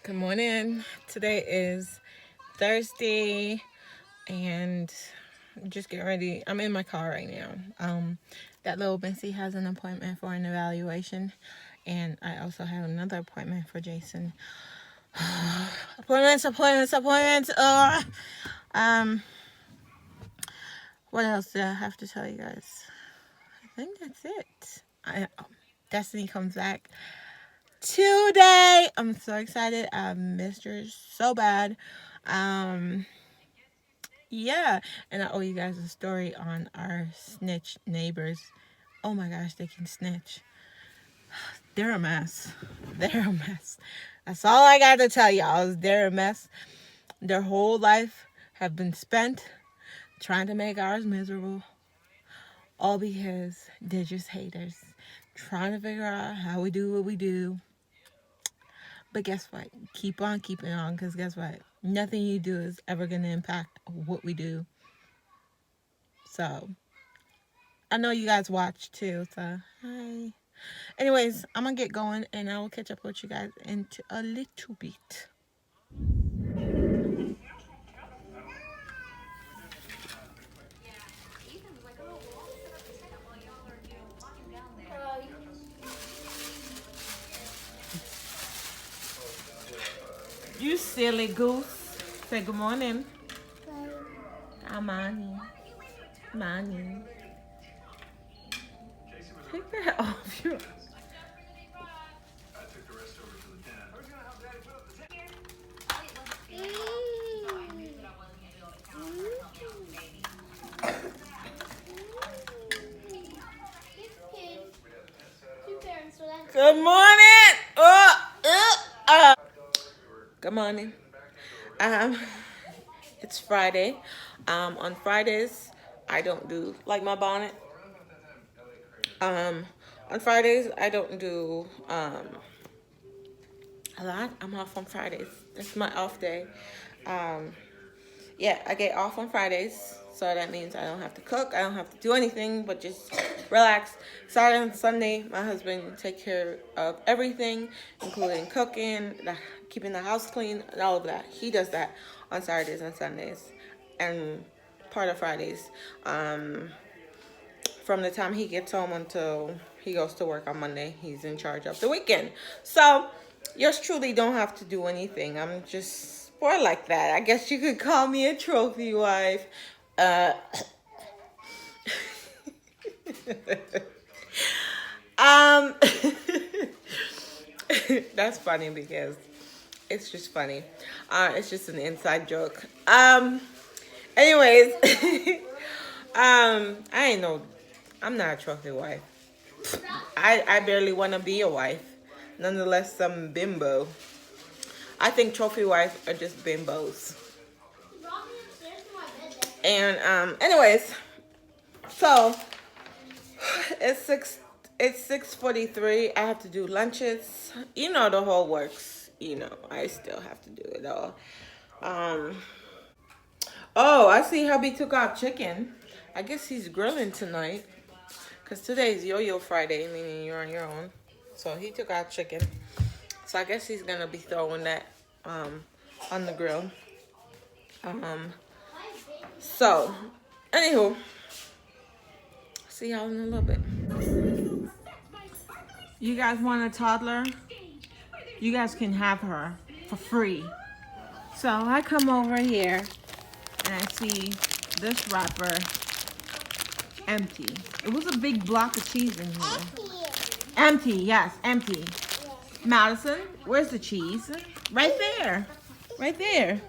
Good morning. Today is Thursday and I'm just getting ready. I'm in my car right now. That little Missy has an appointment for an evaluation, and I also have another appointment for Jason. Appointments. What else do I have to tell you guys? I think that's it. Destiny comes back today. I'm so excited. I missed her so bad. Yeah, and I owe you guys a story on our snitch neighbors. Oh my gosh, they can snitch. They're a mess. They're a mess. That's all I got to tell y'all is they're a mess. Their whole life have been spent trying to make ours miserable. All because they're just haters. Trying to figure out how we do what we do. But guess what? Keep on keeping on, because guess what? Nothing you do is ever going to impact what we do. So, I know you guys watch too, so hi. Anyways, I'm going to get going, and I will catch up with you guys in a little bit. You silly goose. Say good morning. I'm on. Morning. Take that off your... Good morning. Good morning. It's Friday. On Fridays, I don't do like my bonnet. On Fridays, I don't do a lot. I'm off on Fridays. That's my off day. Yeah, I get off on Fridays, so that means I don't have to cook. I don't have to do anything but just relax. Saturday and Sunday, my husband takes care of everything, including cooking, keeping the house clean, and all of that. He does that on Saturdays and Sundays, and part of Fridays. From the time he gets home until he goes to work on Monday, he's in charge of the weekend. So, yours truly don't have to do anything. I'm just spoiled like that. I guess you could call me a trophy wife. That's funny because it's just funny. It's just an inside joke. Anyways, I ain't no, I'm not a trophy wife. I barely want to be a wife. Nonetheless, some bimbo. I think trophy wives are just bimbos. And anyways, so it's 6:43. I have to do lunches. You know the whole works. You know, I still have to do it all. Oh, I see hubby took out chicken. I guess he's grilling tonight. Because today is Yo-Yo Friday, meaning you're on your own. So he took out chicken. So I guess he's going to be throwing that on the grill. So, anywho. See y'all in a little bit. You guys want a toddler? You guys can have her for free. So I come over here and I see this wrapper empty. It was a big block of cheese in here. Empty, yes, empty. Yes. Madison, where's the cheese? Right there. Right there.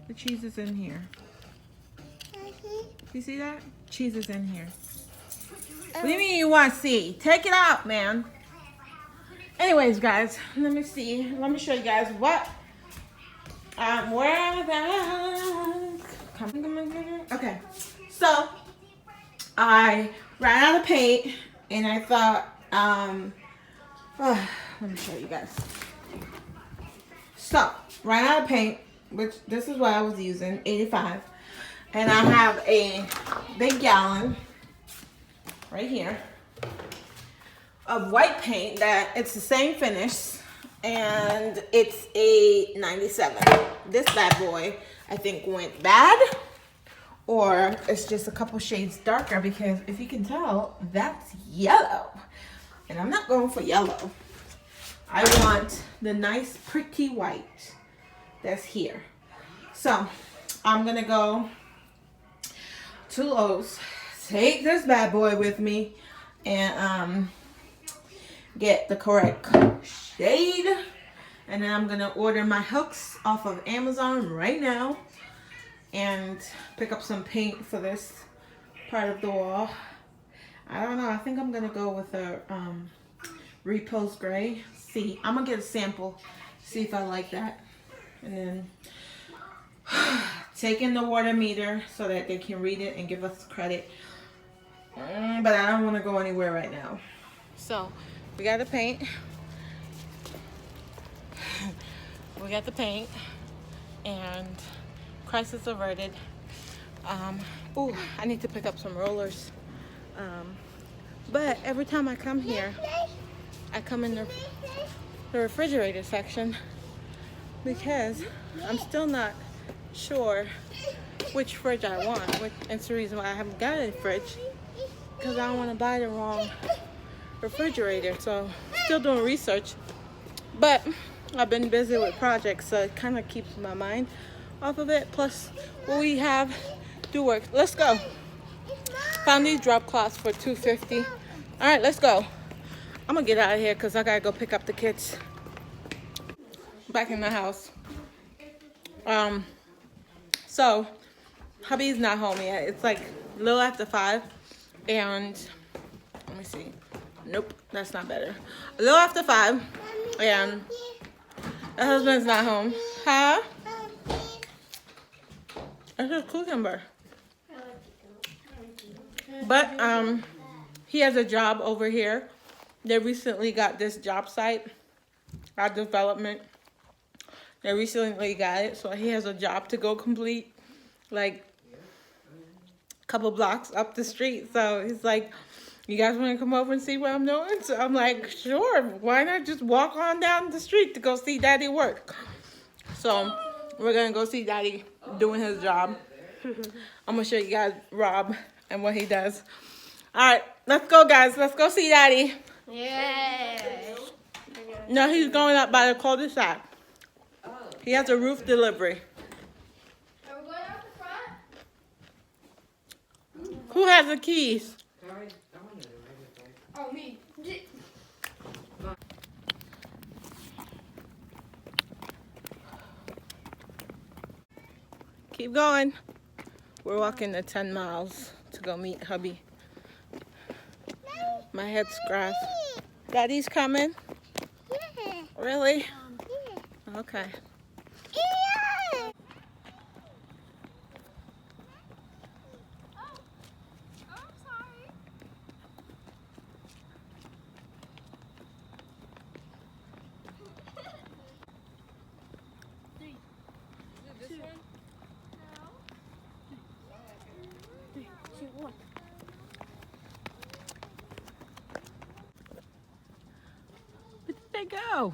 The cheese is in here. You see that? Cheese is in here. What do you mean you want to see? Take it out, man. Anyways, guys, let me see. Let me show you guys what I'm wearing. Okay, so I ran out of paint, and I thought, let me show you guys. So, ran out of paint, which this is what I was using, 85. And I have a big gallon. right here of white paint that it's the same finish, and it's a 97. This bad boy I think went bad, or it's just a couple shades darker, because if you can tell, that's yellow, and I'm not going for yellow. I want the nice pretty white that's here. So I'm gonna go to Lowe's, take this bad boy with me, and get the correct shade, and then I'm gonna order my hooks off of Amazon right now and pick up some paint for this part of the wall. I don't know, I think I'm gonna go with a repose gray. See, I'm gonna get a sample, see if I like that, and then take in the water meter so that they can read it and give us credit. But I don't want to go anywhere right now. So we got the paint. We got the paint, and crisis averted. Ooh, I need to pick up some rollers. But every time I come here, I come in the refrigerator section because I'm still not sure which fridge I want. It's the reason why I haven't got a fridge, because I don't want to buy the wrong refrigerator. So still doing research, but I've been busy with projects, so it kind of keeps my mind off of it. Plus what we have do work. Let's go. Found these drop cloths for $2.50. All right, let's go. I'm gonna get out of here because I gotta go pick up the kids. Back in the house. So hubby's not home yet. It's like a little after 5, and let me see. Nope, that's not better. A little after 5, and the husband's not home. Huh? It's a cucumber. But he has a job over here. They recently got this job site, our development. They recently got it, so he has a job to go complete, like a couple blocks up the street. So he's like, you guys want to come over and see what I'm doing? So I'm like, sure, why not just walk on down the street to go see Daddy work? So we're going to go see Daddy doing his job. I'm going to show you guys Rob and what he does. All right, let's go, guys. Let's go see Daddy. Yeah. No, he's going up by the cul-de-sac. He has a roof delivery. Are we going out the front? Who has the keys? Oh, me. Keep going. We're walking the 10 miles to go meet hubby. My head's scratched. Daddy's coming? Yeah. Really? Yeah. Okay. Yeah. Oh, I'm sorry. Is it this one? No. 3, 2, 1. Where did they go?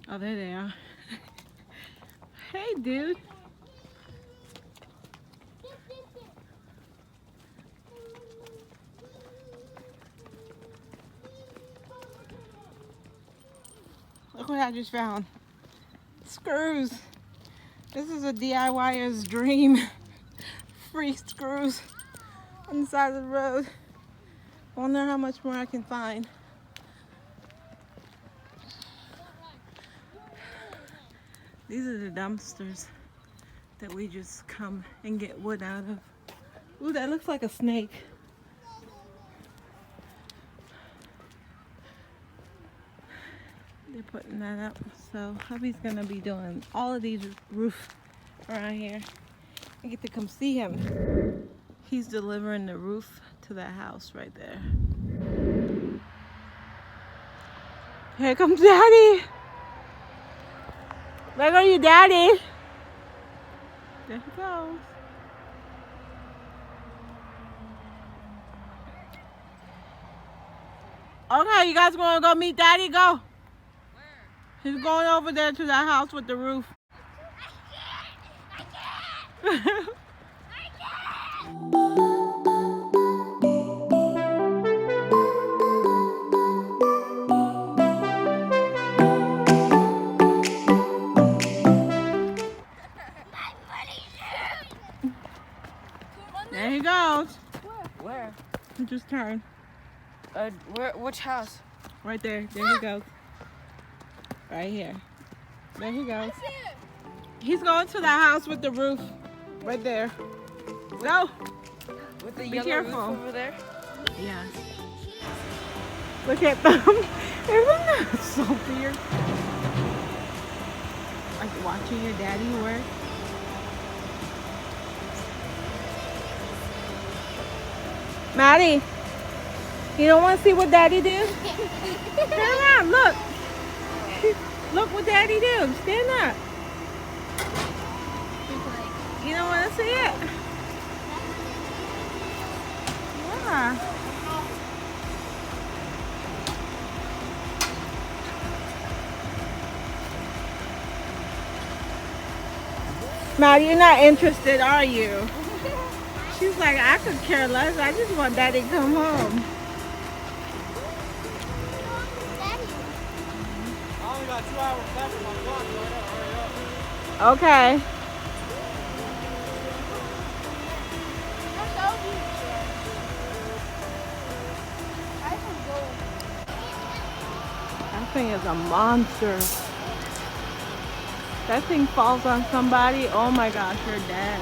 Oh, there they are. Hey, dude. Look what I just found. Screws. This is a DIYer's dream. Free screws on the side of the road. I wonder how much more I can find. These are the dumpsters that we just come and get wood out of. Ooh, that looks like a snake. They're putting that up. So hubby's gonna be doing all of these roofs around here. I get to come see him. He's delivering the roof to that house right there. Here comes Daddy. There go your daddy. There he goes. Okay, you guys want to go meet Daddy? Go. Where? He's going over there to that house with the roof. There he goes. Where? He just turned. Where? Which house? Right there. There he goes. Right here. There he goes. He's going to that house with the roof. Right there. Go. With the Be yellow careful. roof over there? Yes. Look at them. Isn't that so weird? Like watching your daddy work. Maddie, you don't want to see what Daddy do? Stand up, look. Look what Daddy do. Stand up. You don't want to see it? Yeah. Maddie, you're not interested, are you? She's like, I could care less. I just want Daddy to come home. I only got 2 hours left on my clock, so I gotta hurry up. Okay. That thing is a monster. That thing falls on somebody. Oh my gosh, you're dead.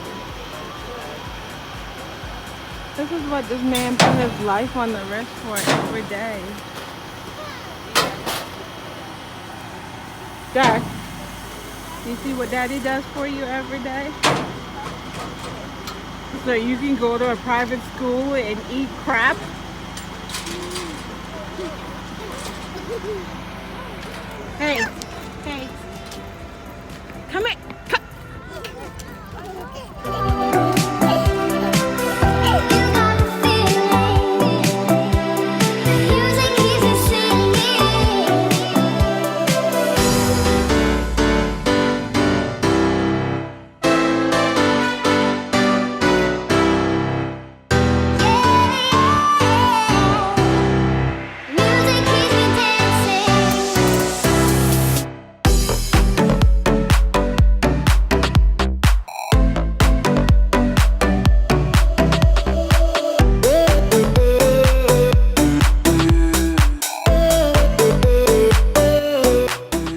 This is what this man put his life on the risk for every day. Jack, you see what Daddy does for you every day? So you can go to a private school and eat crap? Hey, hey. Come here. Come.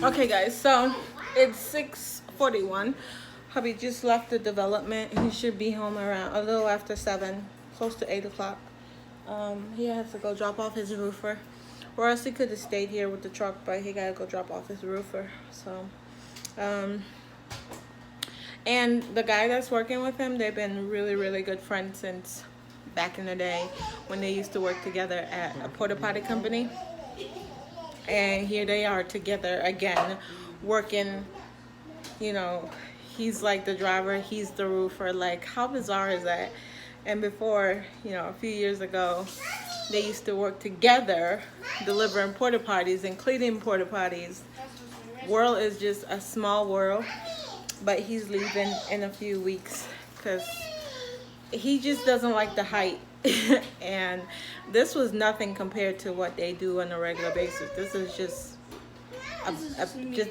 Okay guys, so it's 6:41. Hubby just left the development. He should be home around a little after 7, close to 8 o'clock. He has to go drop off his roofer, or else he could have stayed here with the truck, but he gotta go drop off his roofer. So and the guy that's working with him, they've been really good friends since back in the day when they used to work together at a porta potty company. And here they are together again, working. You know, he's like the driver, he's the roofer. Like, how bizarre is that? And before, you know, a few years ago, they used to work together, delivering porta potties and cleaning porta potties. World is just a small world, but he's leaving in a few weeks because he just doesn't like the height. And this was nothing compared to what they do on a regular basis. This is just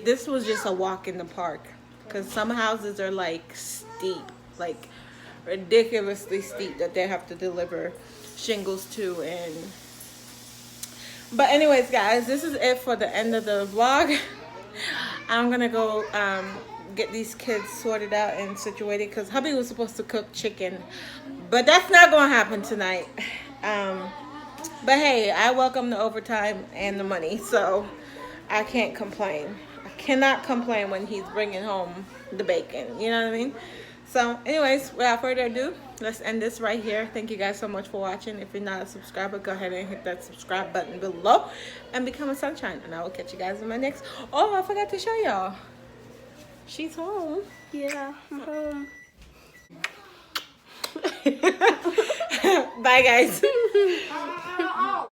this was just a walk in the park, because some houses are like steep, like ridiculously steep, that they have to deliver shingles to. And but anyways guys, this is it for the end of the vlog. I'm gonna go get these kids sorted out and situated, because hubby was supposed to cook chicken, but that's not gonna happen tonight. But hey, I welcome the overtime and the money, so I can't complain. I cannot complain when he's bringing home the bacon, you know what I mean? So anyways, without further ado, let's end this right here. Thank you guys so much for watching. If you're not a subscriber, go ahead and hit that subscribe button below and become a sunshine, and I will catch you guys in my next. Oh, I forgot to show y'all, she's home. Yeah, I'm home. Bye guys.